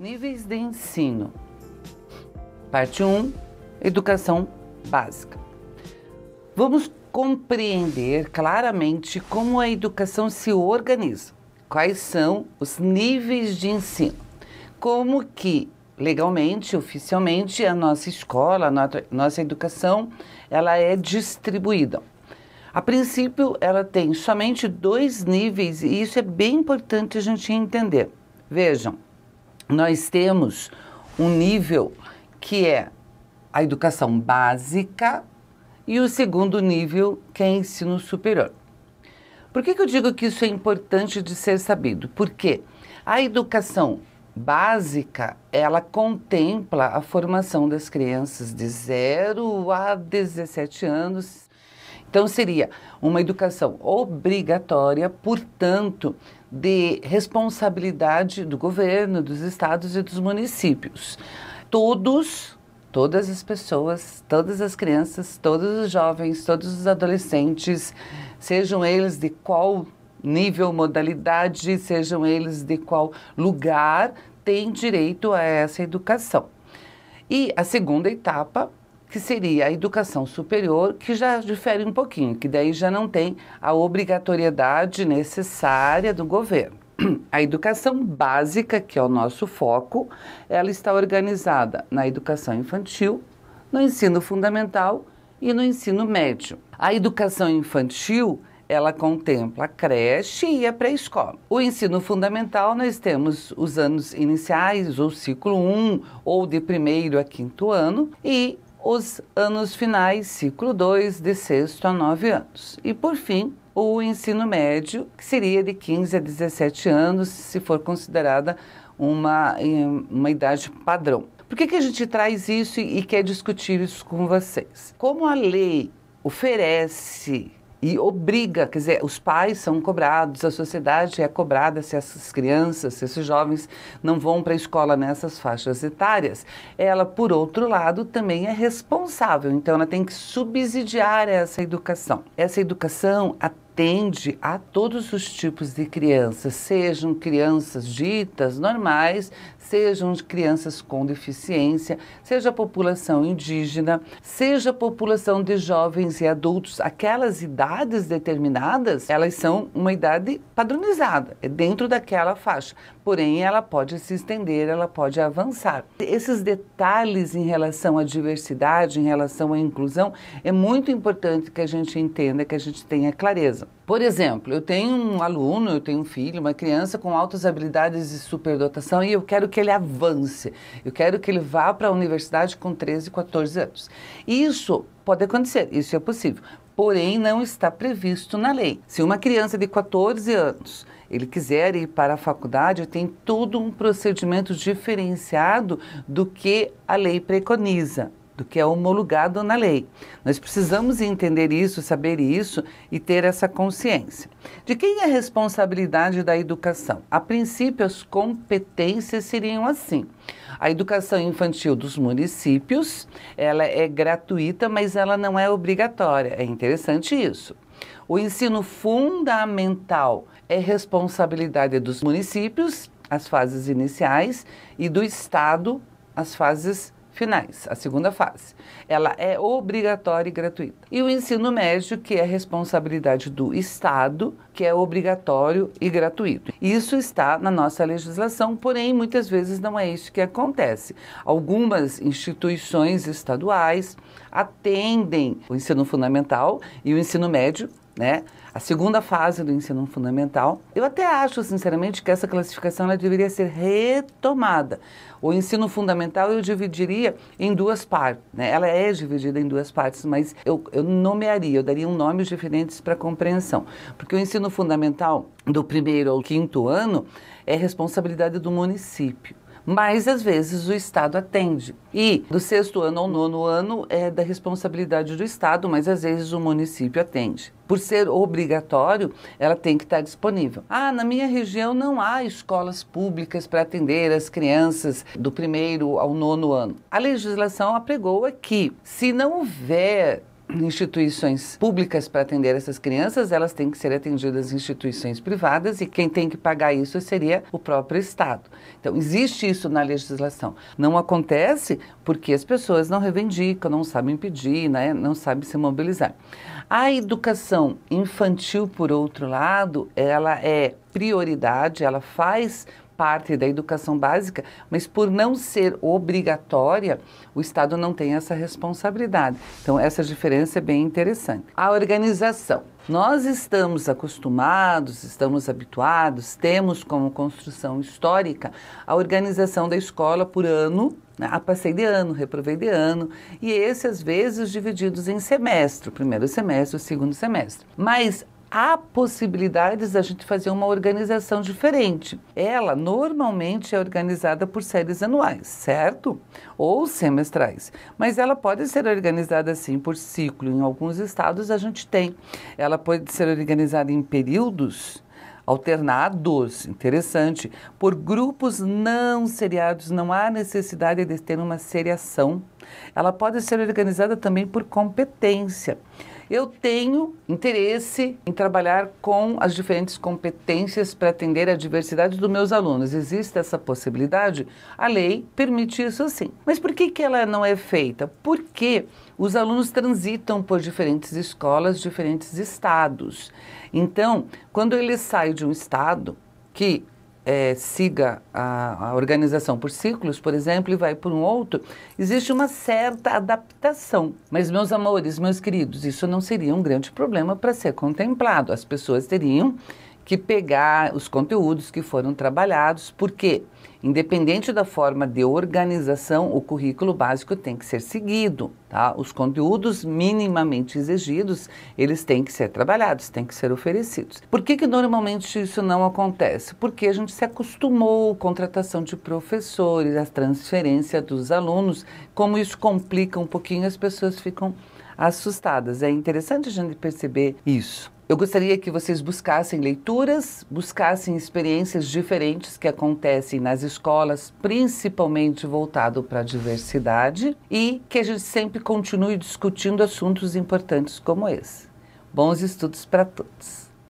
Níveis de ensino. Parte 1, educação básica. Vamos compreender claramente como a educação se organiza. Quais são os níveis de ensino? Como que, legalmente, oficialmente, a nossa escola, a nossa educação, ela é distribuída. A princípio, ela tem somente 2 níveis e isso é bem importante a gente entender. Vejam, nós temos um nível que é a educação básica e o segundo nível que é ensino superior. Por que eu digo que isso é importante de ser sabido? Porque a educação básica, ela contempla a formação das crianças de 0 a 17 anos. Então, seria uma educação obrigatória, portanto, de responsabilidade do governo, dos estados e dos municípios. Todas as pessoas, todas as crianças, todos os jovens, todos os adolescentes, sejam eles de qual nível, modalidade, sejam eles de qual lugar, têm direito a essa educação. E a segunda etapa, que seria a educação superior, que já difere um pouquinho, que daí já não tem a obrigatoriedade necessária do governo. A educação básica, que é o nosso foco, ela está organizada na educação infantil, no ensino fundamental e no ensino médio. A educação infantil, ela contempla a creche e a pré-escola. O ensino fundamental, nós temos os anos iniciais, ou ciclo 1, ou de 1º a 5º ano, e os anos finais, ciclo 2, de 6º a 9 anos. E, por fim, o ensino médio, que seria de 15 a 17 anos, se for considerada uma idade padrão. Por que a gente traz isso e quer discutir isso com vocês? Como a lei oferece e obriga, quer dizer, os pais são cobrados, a sociedade é cobrada se essas crianças, se esses jovens não vão para a escola nessas faixas etárias, ela, por outro lado, também é responsável, então ela tem que subsidiar essa educação. Essa educação atende a todos os tipos de crianças, sejam crianças ditas normais, sejam crianças com deficiência, seja a população indígena, seja a população de jovens e adultos. Aquelas idades determinadas, elas são uma idade padronizada, é dentro daquela faixa. Porém, ela pode se estender, ela pode avançar. Esses detalhes em relação à diversidade, em relação à inclusão, é muito importante que a gente entenda, que a gente tenha clareza. Por exemplo, eu tenho um aluno, eu tenho um filho, uma criança com altas habilidades e superdotação e eu quero que ele avance, eu quero que ele vá para a universidade com 13, 14 anos. Isso pode acontecer, isso é possível, porém não está previsto na lei. Se uma criança de 14 anos ele quiser ir para a faculdade, tem todo um procedimento diferenciado do que a lei preconiza, do que é homologado na lei. Nós precisamos entender isso, saber isso e ter essa consciência. De quem é a responsabilidade da educação? A princípio, as competências seriam assim. A educação infantil dos municípios, ela é gratuita, mas ela não é obrigatória. É interessante isso. O ensino fundamental é responsabilidade dos municípios, as fases iniciais, e do Estado, as fases finais, a segunda fase. Ela é obrigatória e gratuita. E o ensino médio, que é responsabilidade do Estado, que é obrigatório e gratuito. Isso está na nossa legislação, porém, muitas vezes não é isso que acontece. Algumas instituições estaduais atendem o ensino fundamental e o ensino médio, né? A segunda fase do ensino fundamental. Eu até acho, sinceramente, que essa classificação ela deveria ser retomada. O ensino fundamental eu dividiria em 2 partes, né? Ela é dividida em 2 partes, mas eu nomearia, eu daria nomes diferentes para compreensão. Porque o ensino fundamental, do 1º ao 5º ano, é responsabilidade do município. Mas, às vezes, o Estado atende. E do 6º ano ao 9º ano é da responsabilidade do Estado, mas, às vezes, o município atende. Por ser obrigatório, ela tem que estar disponível. Ah, na minha região não há escolas públicas para atender as crianças do 1º ao 9º ano. A legislação apregoa que, se não houver instituições públicas para atender essas crianças, elas têm que ser atendidas em instituições privadas e quem tem que pagar isso seria o próprio Estado. Então, existe isso na legislação. Não acontece porque as pessoas não reivindicam, não sabem pedir, né? Não sabem se mobilizar. A educação infantil, por outro lado, ela é prioridade, ela faz parte da educação básica, mas por não ser obrigatória, o Estado não tem essa responsabilidade. Então, essa diferença é bem interessante. A organização. Nós estamos acostumados, estamos habituados, temos como construção histórica a organização da escola por ano, né? Passei de ano, reprovei de ano, e esse às vezes divididos em semestre, o primeiro semestre, o segundo semestre. Mas há possibilidades da gente fazer uma organização diferente. Ela normalmente é organizada por séries anuais, certo? Ou semestrais. Mas ela pode ser organizada assim por ciclo. Em alguns estados a gente tem. Ela pode ser organizada em períodos alternados, interessante, por grupos não seriados, não há necessidade de ter uma seriação. Ela pode ser organizada também por competência. Eu tenho interesse em trabalhar com as diferentes competências para atender a diversidade dos meus alunos. Existe essa possibilidade? A lei permite isso sim. Mas por que ela não é feita? Porque os alunos transitam por diferentes escolas, diferentes estados. Então, quando ele sai de um estado que siga a organização por ciclos, por exemplo, e vai por um outro, existe uma certa adaptação. Mas, meus amores, meus queridos, isso não seria um grande problema para ser contemplado. As pessoas teriam que pegar os conteúdos que foram trabalhados, porque, independente da forma de organização, o currículo básico tem que ser seguido, tá? Os conteúdos minimamente exigidos, eles têm que ser trabalhados, têm que ser oferecidos. Por que normalmente isso não acontece? Porque a gente se acostumou com a contratação de professores, a transferência dos alunos, como isso complica um pouquinho, as pessoas ficam assustadas. É interessante a gente perceber isso. Eu gostaria que vocês buscassem leituras, buscassem experiências diferentes que acontecem nas escolas, principalmente voltado para a diversidade, e que a gente sempre continue discutindo assuntos importantes como esse. Bons estudos para todos!